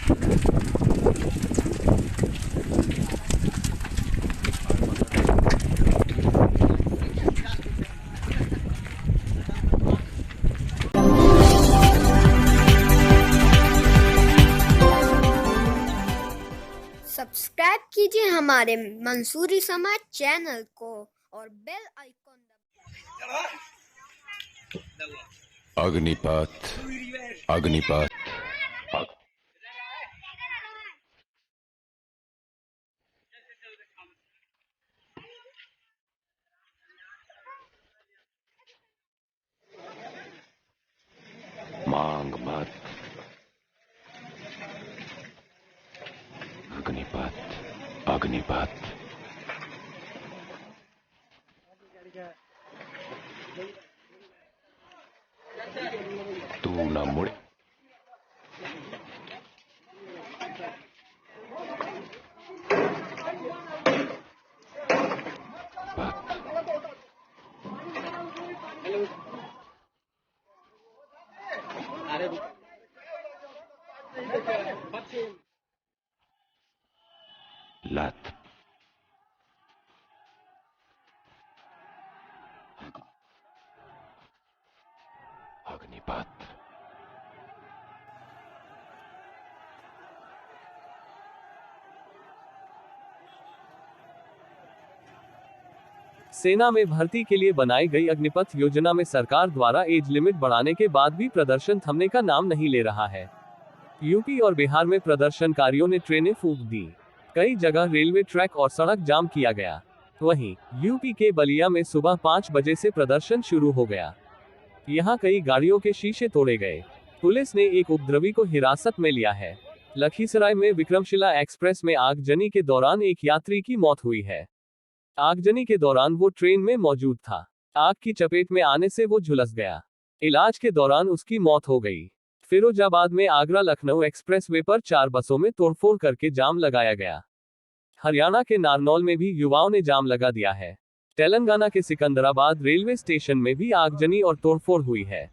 Subscribe कीजिए हमारे मंसूरी समाज चैनल को और बेल आइकॉन अग्निपथ अग्निपथ मांग मत अग्निपथ अग्निपथ तू न मुड़े लत अग्निपथ सेना में भर्ती के लिए बनाई गई अग्निपथ योजना में सरकार द्वारा एज लिमिट बढ़ाने के बाद भी प्रदर्शन थमने का नाम नहीं ले रहा है। यूपी और बिहार में प्रदर्शनकारियों ने ट्रेनें फूंक दी। कई जगह रेलवे ट्रैक और सड़क जाम किया गया। वहीं यूपी के बलिया में सुबह 5 बजे से प्रदर्शन शुरू हो गया। यहां कई गाड़ियों के शीशे तोड़े गए। पुलिस ने एक उपद्रवी को हिरासत में लिया है। लखीसराय में विक्रमशिला एक्सप्रेस में आगजनी के दौरान एक यात्री की मौत हुई है। आगजनी के दौरान वो ट्रेन में मौजूद था। आग की चपेट में आने से वो झुलस गया। इलाज के दौरान उसकी मौत हो गई। फिरोजाबाद में आगरा लखनऊ एक्सप्रेसवे पर 4 बसों में तोड़फोड़ करके जाम लगाया गया। हरियाणा के नारनौल में भी युवाओं ने जाम लगा दिया है। तेलंगाना के सिकंदराबाद रेलवे स्टेशन में भी आगजनी और तोड़फोड़ हुई है।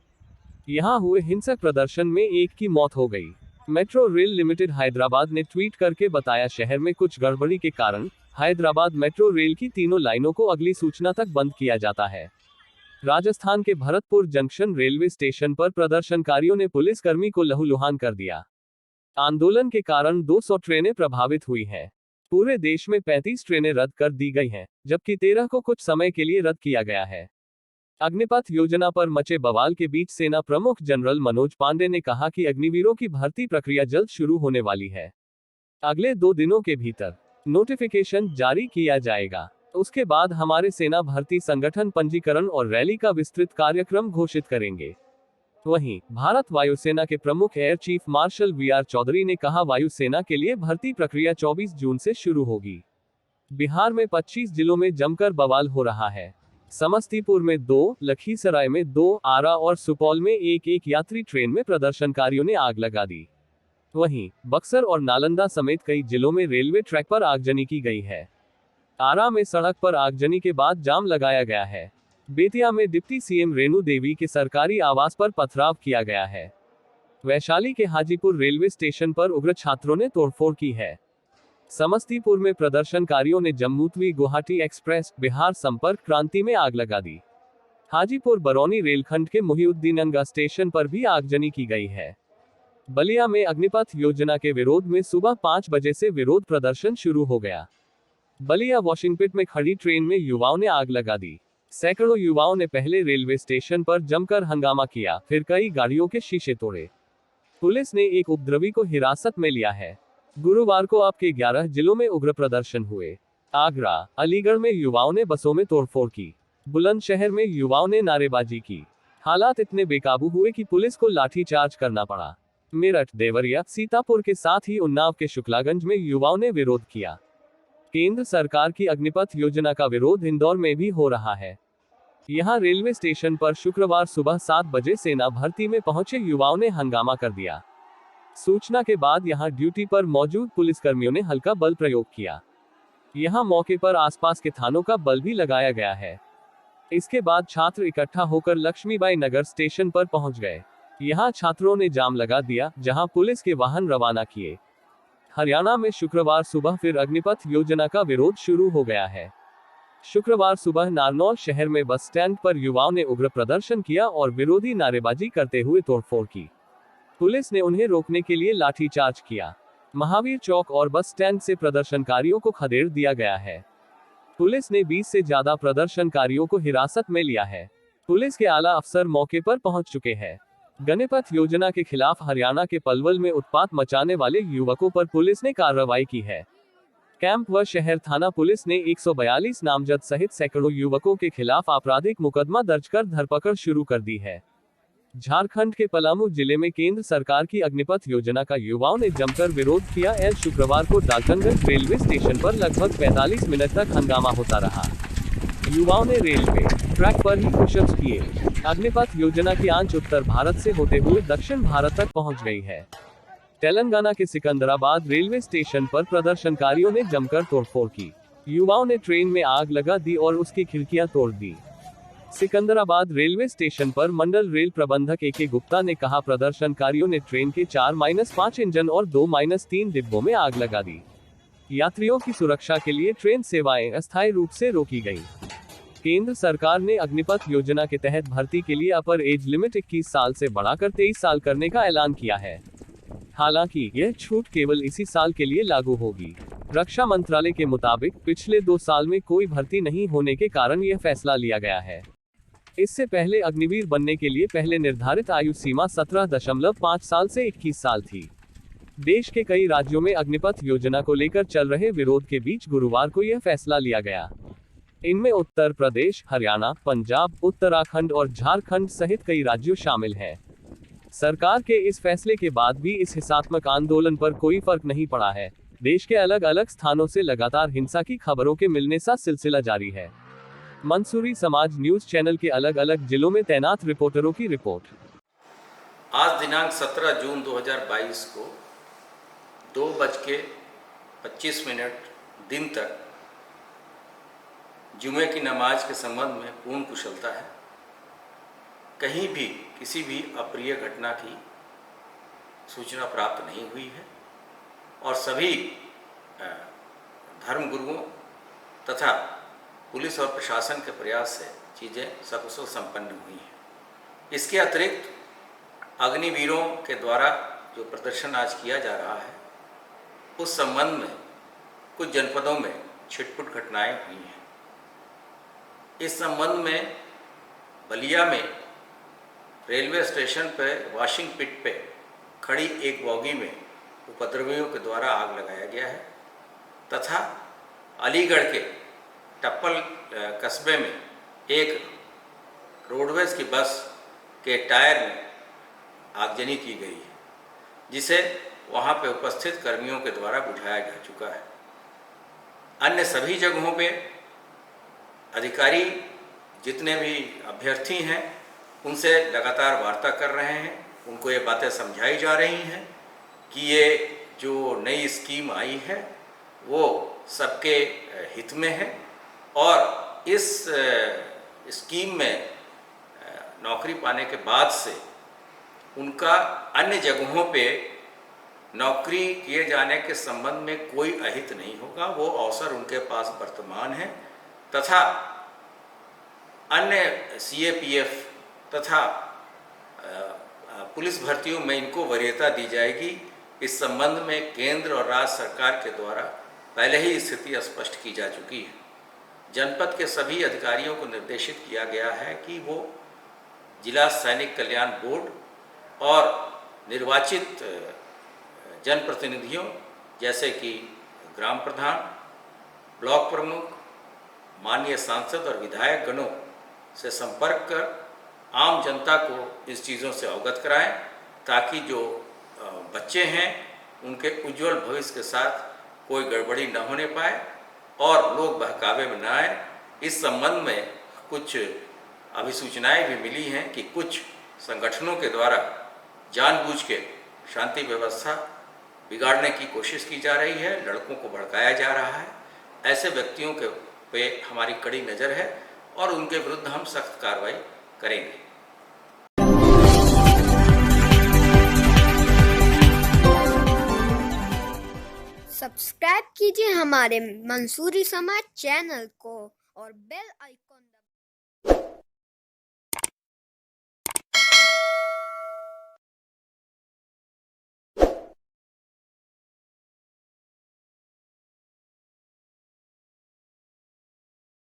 यहां हुए हिंसक प्रदर्शन में एक की मौत हो गई। मेट्रो रेल लिमिटेड हैदराबाद ने ट्वीट करके बताया, शहर में कुछ गड़बड़ी के कारण हैदराबाद मेट्रो रेल की तीनों लाइनों को अगली सूचना तक बंद किया जाता है। राजस्थान के भरतपुर जंक्शन रेलवे स्टेशन पर प्रदर्शनकारियों ने पुलिसकर्मी को लहूलुहान कर दिया। आंदोलन के कारण 200 ट्रेनें प्रभावित हुई हैं। पूरे देश में 35 ट्रेनें रद्द कर दी गई हैं, जबकि 13 को कुछ समय के लिए रद्द किया गया है। अग्निपथ योजना पर मचे बवाल के बीच सेना प्रमुख जनरल मनोज पांडे ने कहा कि अग्निवीरों की भर्ती प्रक्रिया जल्द शुरू होने वाली है। अगले 2 दिनों के भीतर नोटिफिकेशन जारी किया जाएगा। उसके बाद हमारे सेना भर्ती संगठन पंजीकरण और रैली का विस्तृत कार्यक्रम घोषित करेंगे। वहीं भारत वायुसेना के प्रमुख air chief marshal V R Chaudhary ने कहा, वायुसेना के लिए भर्ती प्रक्रिया 24 जून से शुरू होगी। बिहार में 25 जिलों में जमकर बवाल हो रहा है। समस्तीपुर में 2, लखीसराय में 2, आरा और सुपौल में एक यात्री ट्रेन में प्रदर्शनकारियों ने आग लगा दी। वहीं बक्सर और नालंदा समेत कई जिलों में रेलवे ट्रैक पर आगजनी की गई है। आरा में सड़क पर आगजनी के बाद जाम लगाया गया है। बेतिया में डिप्टी सीएम रेणु देवी के सरकारी आवास पर पथराव किया गया है। वैशाली के हाजीपुर रेलवे स्टेशन पर उग्र छात्रों ने तोड़फोड़ की है। समस्तीपुर में प्रदर्शनकारियों ने जम्मू-तवी गुवाहाटी एक्सप्रेस बिहार संपर्क क्रांति में आग लगा दी। हाजीपुर बरौनी रेलखंड के मुहिउद्दीननगा स्टेशन पर भी आगजनी की गई है। बलिया में अग्निपथ योजना के विरोध में सुबह 5 बजे से विरोध प्रदर्शन शुरू हो गया। बलिया वॉशिंगपिट में खड़ी ट्रेन में युवाओं ने आग लगा दी। सैकड़ों युवाओं ने पहले रेलवे स्टेशन पर जमकर हंगामा किया, फिर कई गाड़ियों के शीशे तोड़े। पुलिस ने एक उपद्रवी को हिरासत में लिया है। गुरुवार को अब के 11 जिलों में उग्र प्रदर्शन हुए। आगरा, अलीगढ़ में युवाओं ने बसों में तोड़फोड़ की। बुलंदशहर में युवाओं ने नारेबाजी की। हालात इतने बेकाबू हुए कि पुलिस को लाठीचार्ज करना पड़ा। मेरठ, देवरिया, सीतापुर के साथ ही उन्नाव के शुक्लागंज में युवाओं ने विरोध किया। केंद्र सरकार की अग्निपथ योजना का विरोध इंदौर में भी हो रहा है। यहां रेलवे स्टेशन पर शुक्रवार सुबह 7 बजे सेना भर्ती में पहुंचे युवाओं ने हंगामा कर दिया। सूचना के बाद यहां ड्यूटी पर मौजूद पुलिसकर्मियों ने हल्का बल प्रयोग किया। यहां मौके पर आसपास के थानों का बल भी लगाया गया है। इसके बाद छात्र इकट्ठा होकर लक्ष्मीबाई नगर स्टेशन पर पहुंच गए। यहां छात्रों ने जाम लगा दिया, जहां पुलिस के वाहन रवाना किए। हरियाणा में शुक्रवार सुबह फिर अग्निपथ योजना का विरोध शुरू हो गया है। शुक्रवार सुबह नारनौल शहर में बस स्टैंड पर युवाओं ने उग्र प्रदर्शन किया और विरोधी नारेबाजी करते हुए तोड़फोड़ की। पुलिस ने उन्हें रोकने के लिए लाठीचार्ज किया। महावीर चौक और बस स्टैंड से प्रदर्शनकारियों को खदेड़ दिया गया है। पुलिस ने 20 से ज्यादा प्रदर्शनकारियों को हिरासत में लिया है। पुलिस के आला अफसर मौके पर पहुंच चुके हैं। अग्निपथ योजना के खिलाफ हरियाणा के पलवल में उत्पात मचाने वाले युवकों पर पुलिस ने कार्रवाई की है। कैंप व शहर थाना पुलिस ने 142 नामजद सहित सैकड़ों युवकों के खिलाफ आपराधिक मुकदमा दर्ज कर धरपकड़ शुरू कर दी है। झारखंड के पलामू जिले में केंद्र सरकार की अग्निपथ योजना का युवाओं ने जमकर विरोध किया। शुक्रवार को डाकनगंज रेलवे स्टेशन पर लगभग 45 मिनट तक हंगामा होता रहा। युवाओं ने रेलवे ट्रैक पर ही पुशअप्स किए। अग्निपथ योजना की आंच उत्तर भारत से होते हुए दक्षिण भारत तक पहुंच गई है। तेलंगाना के सिकंदराबाद रेलवे स्टेशन पर प्रदर्शनकारियों ने जमकर तोड़फोड़ की। युवाओं ने ट्रेन में आग लगा दी और उसकी खिड़कियां तोड़ दी। सिकंदराबाद रेलवे स्टेशन पर मंडल रेल प्रबंधक AK गुप्ता ने कहा, प्रदर्शनकारियों ने ट्रेन के 4-5 इंजन और 2-3 डिब्बों में आग लगा दी। यात्रियों की सुरक्षा के लिए ट्रेन सेवाएं अस्थायी रूप से रोकी गई। केंद्र सरकार ने अग्निपथ योजना के तहत भर्ती के लिए अपर एज लिमिट 21 साल से बढ़ाकर 23 साल करने का ऐलान किया है। हालांकि यह छूट केवल इसी साल के लिए लागू होगी। रक्षा मंत्रालय के मुताबिक पिछले 2 साल में कोई भर्ती नहीं होने के कारण यह फैसला लिया गया है। इससे पहले अग्निवीर बनने के लिए पहले निर्धारित आयु सीमा 17.5 साल से 21 साल थी। देश के कई राज्यों में अग्निपथ योजना को लेकर चल रहे विरोध के बीच गुरुवार को यह फैसला लिया गया। इनमें उत्तर प्रदेश, हरियाणा, पंजाब, उत्तराखंड और झारखंड सहित कई राज्यों शामिल हैं। सरकार के इस फैसले के बाद भी इस हिंसात्मक आंदोलन पर कोई फर्क नहीं पड़ा है। देश के अलग अलग स्थानों से लगातार हिंसा की खबरों के मिलने का सिलसिला जारी है। मंसूरी समाज न्यूज चैनल के अलग अलग जिलों में तैनात रिपोर्टरों की रिपोर्ट। आज दिनांक 17 जून 2022 को 2:25 दिन तक जुमे की नमाज के संबंध में पूर्ण कुशलता है। कहीं भी किसी भी अप्रिय घटना की सूचना प्राप्त नहीं हुई है और सभी धर्मगुरुओं तथा पुलिस और प्रशासन के प्रयास से चीज़ें सकुशल संपन्न हुई हैं। इसके अतिरिक्त अग्निवीरों के द्वारा जो प्रदर्शन आज किया जा रहा है उस संबंध में कुछ जनपदों में छिटपुट घटनाएं हुई हैं। इस संबंध में बलिया में रेलवे स्टेशन पर वॉशिंग पिट पे खड़ी एक बॉगी में उपद्रवियों के द्वारा आग लगाया गया है तथा अलीगढ़ के टप्पल कस्बे में एक रोडवेज की बस के टायर में आगजनी की गई है, जिसे वहां पे उपस्थित कर्मियों के द्वारा बुझाया जा चुका है। अन्य सभी जगहों पे अधिकारी जितने भी अभ्यर्थी हैं उनसे लगातार वार्ता कर रहे हैं। उनको ये बातें समझाई जा रही हैं कि ये जो नई स्कीम आई है वो सबके हित में है और इस स्कीम में नौकरी पाने के बाद से उनका अन्य जगहों पे नौकरी किए जाने के संबंध में कोई अहित नहीं होगा। वो अवसर उनके पास वर्तमान है तथा अन्य CAPF तथा पुलिस भर्तियों में इनको वरीयता दी जाएगी। इस संबंध में केंद्र और राज्य सरकार के द्वारा पहले ही स्थिति स्पष्ट की जा चुकी है। जनपद के सभी अधिकारियों को निर्देशित किया गया है कि वो जिला सैनिक कल्याण बोर्ड और निर्वाचित जनप्रतिनिधियों जैसे कि ग्राम प्रधान, ब्लॉक प्रमुख, माननीय सांसद और विधायक गणों से संपर्क कर आम जनता को इस चीज़ों से अवगत कराएं ताकि जो बच्चे हैं उनके उज्जवल भविष्य के साथ कोई गड़बड़ी न होने पाए और लोग बहकावे में न आए। इस संबंध में कुछ अभिसूचनाएं भी मिली हैं कि कुछ संगठनों के द्वारा जानबूझ के शांति व्यवस्था बिगाड़ने की कोशिश की जा रही है, लड़कों को भड़काया जा रहा है। ऐसे व्यक्तियों के पे हमारी कड़ी नज़र है और उनके विरुद्ध हम सख्त कार्रवाई करेंगे। कीजिए हमारे मंसूरी समाज चैनल को और बेल आइकॉन